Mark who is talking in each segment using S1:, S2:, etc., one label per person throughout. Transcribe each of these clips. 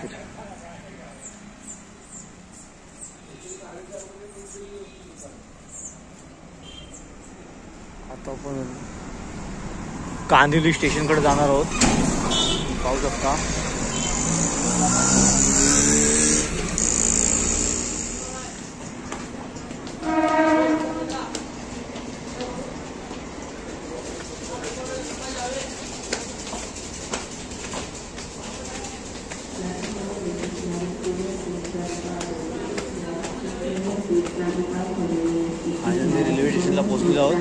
S1: Ticket. आता आपण कांदिवली स्टेशनकडे जाणार आहोत. पाहू शकता रेल्वे स्टेशनला पोहोचलेलो आहोत.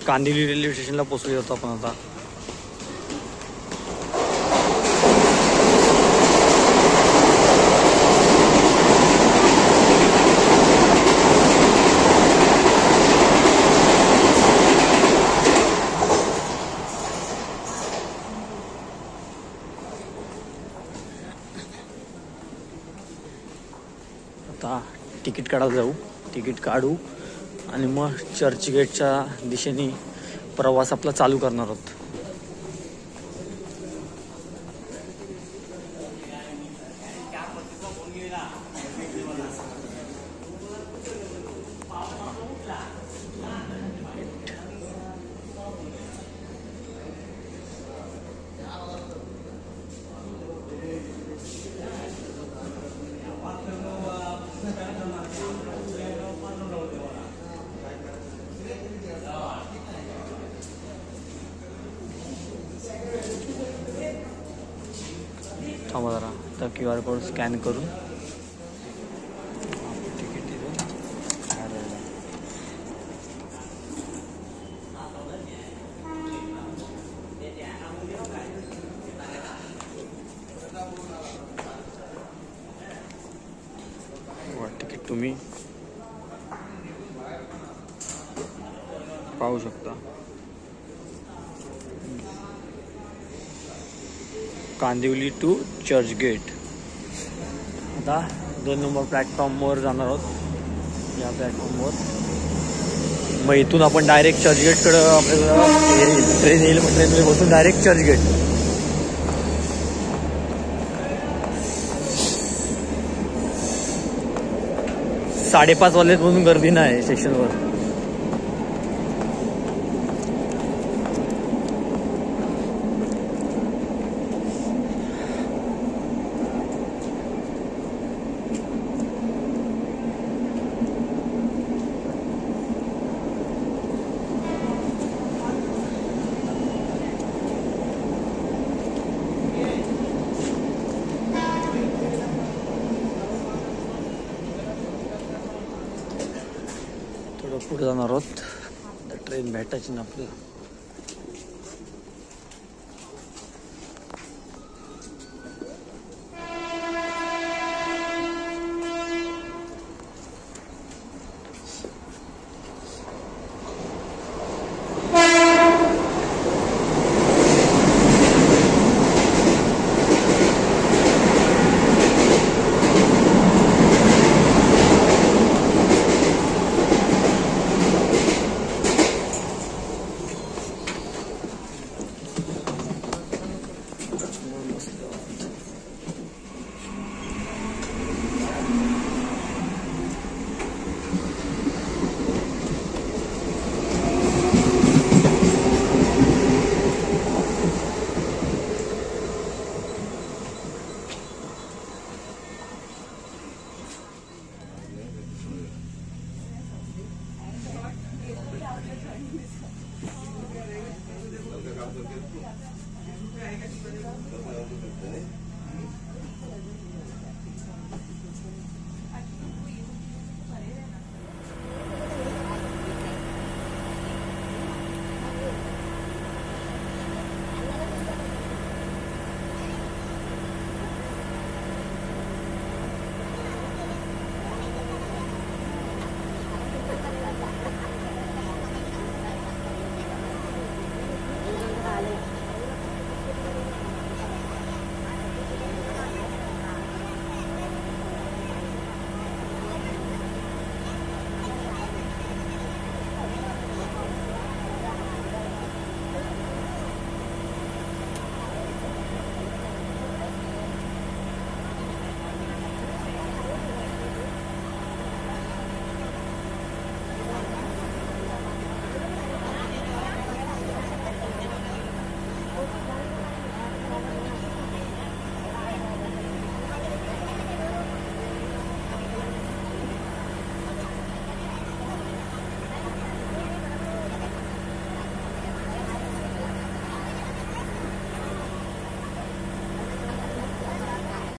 S1: कांदिवली रेल्वे स्टेशनला पोहोचलो होतो आपण आता. आता तिकीट काढायला जाऊ. तिकीट काढू आणि मग चर्चगेटच्या दिशेने प्रवास आपला चालू करणार आहोत. थांबा जरा, तर QR कोड स्कॅन करून तिकीट दिलं. तिकीट तुम्ही पाहू शकता. कांदिवली टू चर्चगेट. आता 2 नंबर प्लॅटफॉर्मवर जाणार आहोत. या प्लॅटफॉर्मवर मग इथून आपण डायरेक्ट चर्चगेटकडं आपल्याला ट्रेन येईल. मग ट्रेनमध्ये बसून डायरेक्ट चर्चगेट. साडेपाच वाजलेत म्हणून गर्दी नाही स्टेशनवर. पुढे जाणार आहोत. ट्रेन भेटायची ना आपल्याला.